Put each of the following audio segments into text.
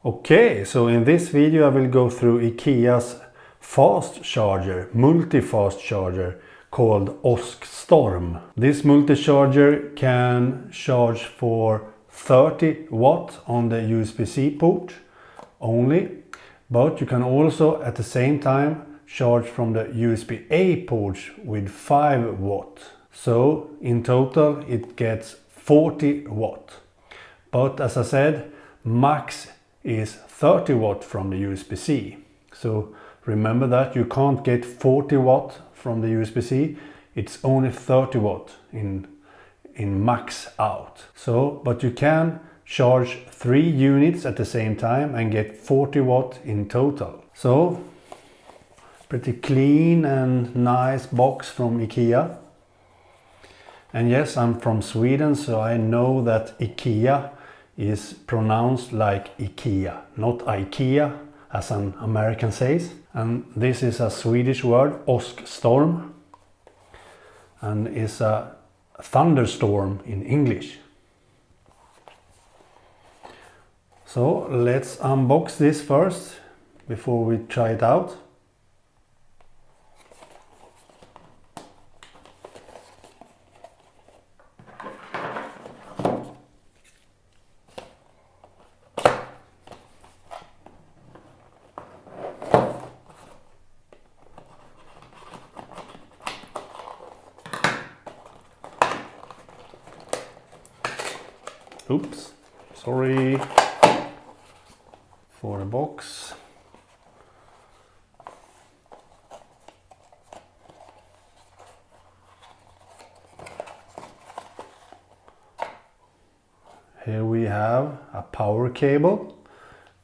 Okay, so in this video I will go through IKEA's fast charger, multi-fast charger called Åskstorm. This multi-charger can charge for 30 watt on the USB C port only, but you can also at the same time charge from the USB A port with 5 watt. So in total it gets 40 watt. But as I said, max is 30 watt from the USB C. So remember that you can't get 40 watt from the USB C. It's only 30 watt in max out. So, but you can charge 3 units at the same time and get 40 watt in total. So, pretty clean and nice box from IKEA. And yes, I'm from Sweden, so I know that IKEA is pronounced like IKEA, not IKEA as an American says. And this is a Swedish word, Åskstorm, and is a thunderstorm in English. So let's unbox this first before we try it out. Oops, sorry for the box. Here we have a power cable.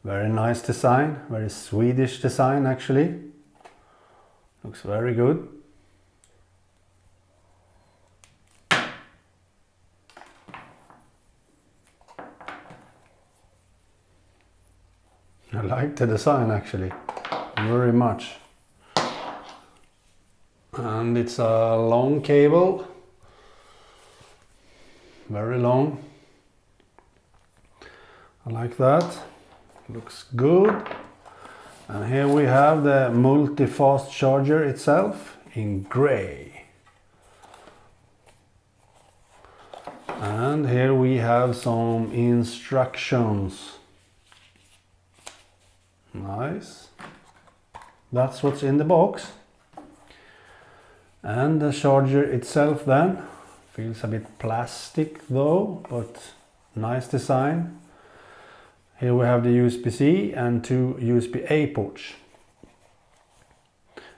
Very nice design, very Swedish design actually. Looks very good. I like the design actually, very much. And it's a long cable, very long. I like that, looks good. And here we have the multi-fast charger itself in gray. And here we have some instructions. Nice. That's what's in the box. And the charger itself then feels a bit plastic though, but nice design. Here we have the USB C and 2 USB A ports.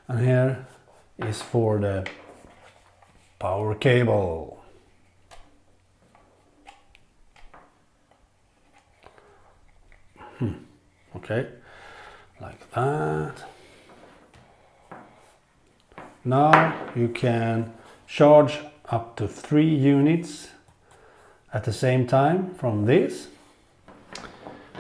And here is for the power cable. Okay. Like that. Now you can charge up to 3 units at the same time from this.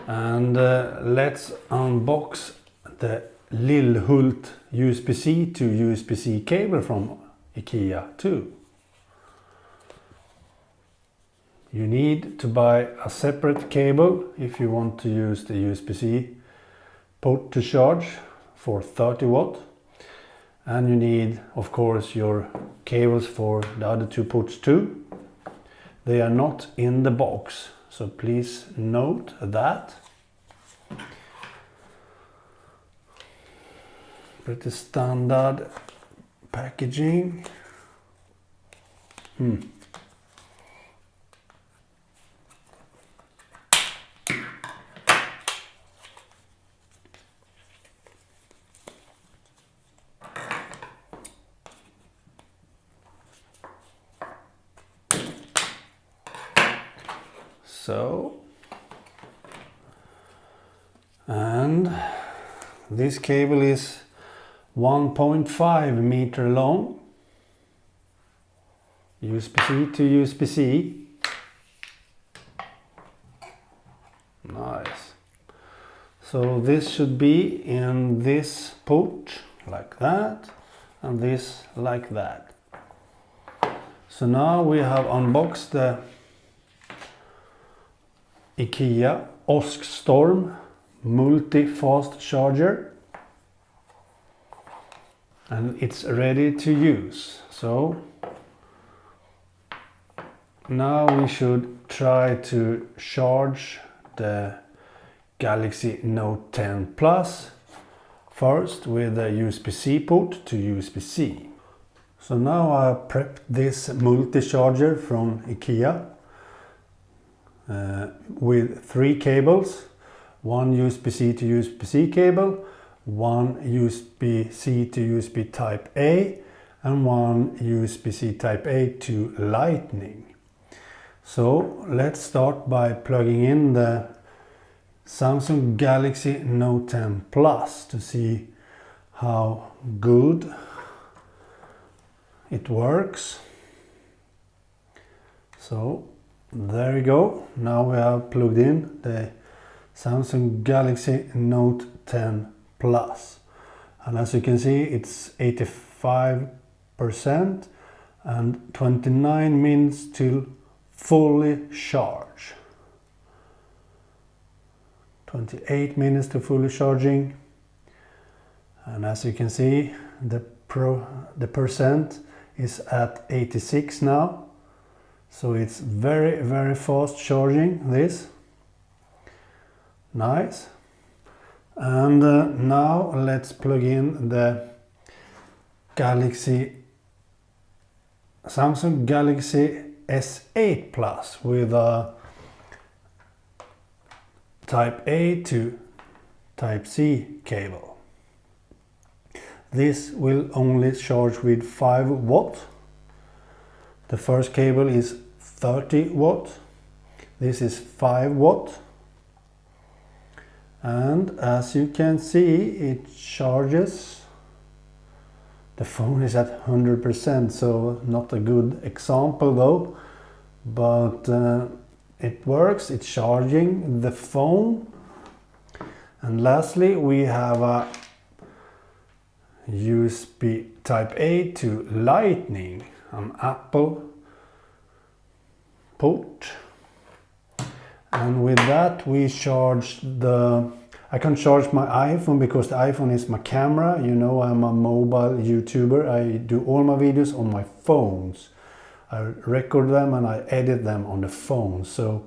And let's unbox the Lillhult USB C to USB C cable from IKEA too. You need to buy a separate cable if you want to use the USB C port to charge for 30 watt. And you need, of course, your cables for the other 2 ports too. They are not in the box, so please note that. Pretty standard packaging. So, and this cable is 1.5 meter long, USB-C to USB-C. Nice. So this should be in this port like that, and this like that. So now we have unboxed the IKEA Åskstorm multi-fast charger, and it's ready to use. So now we should try to charge the Galaxy Note 10 Plus first with a USB-C port to USB-C. So now I prepped this multi-charger from IKEA with 3 cables, one USB-C to USB-C cable, one USB-C to USB Type A, and one USB-C Type A to Lightning. So let's start by plugging in the Samsung Galaxy Note 10 Plus to see how good it works. So there we go. Now we have plugged in the Samsung Galaxy Note 10 Plus, and as you can see it's 85% and 29 minutes till fully charge. 28 minutes to fully charging, and as you can see the percent is at 86 now, so it's very fast charging this. Nice. And now let's plug in the Samsung Galaxy S8 Plus with a Type A to Type C cable. This will only charge with 5 watt. The first cable is 30 watt. This is 5 watt. And as you can see, it charges. The phone is at 100%, so not a good example though, but it works, it's charging the phone. And lastly, we have a USB Type A to Lightning, an Apple port. And with that we charge I can charge my iPhone because the iPhone is my camera. You know, I'm a mobile YouTuber. I do all my videos on my phones. I record them and I edit them on the phone. So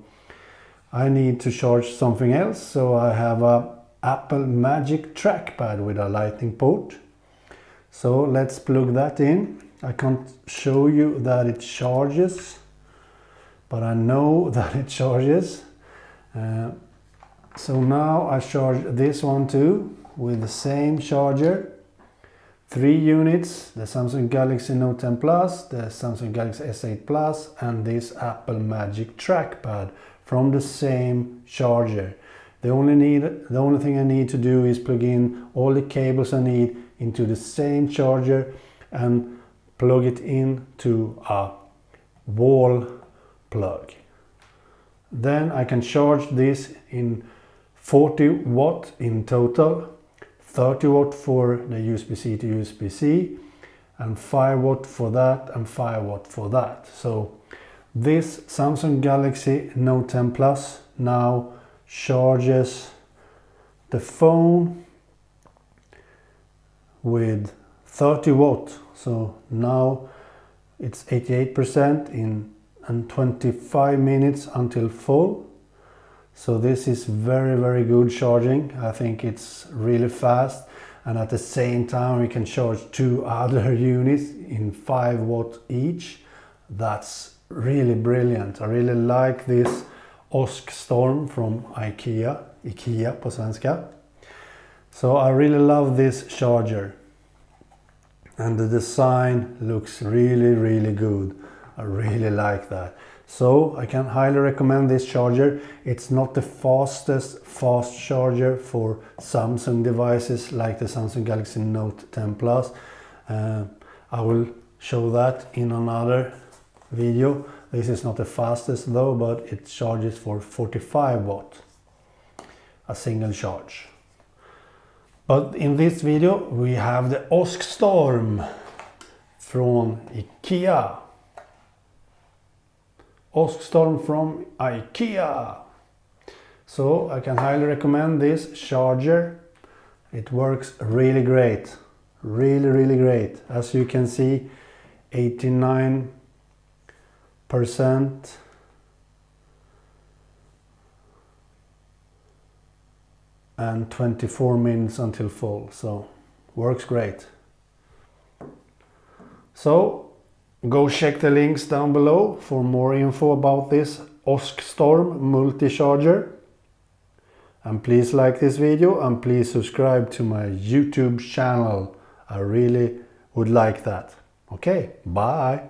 I need to charge something else. So I have a Apple Magic trackpad with a Lightning port. So let's plug that in. I can't show you that it charges, but I know that it charges. So now I charge this one too with the same charger. 3 units, the Samsung Galaxy Note 10 Plus, the Samsung Galaxy S8 Plus, and this Apple Magic trackpad from the same charger. The only thing I need to do is plug in all the cables I need into the same charger and plug it into a wall plug. Then I can charge this in 40 watt in total, 30 watt for the USB-C to USB-C, and 5 watt for that and 5 watt for that. So this Samsung Galaxy Note 10 Plus now charges the phone with 30 watt. So now it's 88% and 25 minutes until full. So this is very good charging. I think it's really fast, and at the same time we can charge 2 other units in 5 watt each. That's really brilliant. I really like this Åskstorm from IKEA på svenska. So I really love this charger, and the design looks really good. I really like that. So I can highly recommend this charger. It's not the fastest fast charger for Samsung devices like the Samsung Galaxy Note 10 Plus. I will show that in another video. This is not the fastest though, but it charges for 45 watt, a single charge. But in this video we have the Åskstorm from IKEA. Åskstorm from IKEA. So I can highly recommend this charger. It works really great, really great. As you can see, 89% and 24 minutes until full, so works great. So go check the links down below for more info about this Åskstorm multi-charger. And please like this video and please subscribe to my YouTube channel. I really would like that. Okay, bye.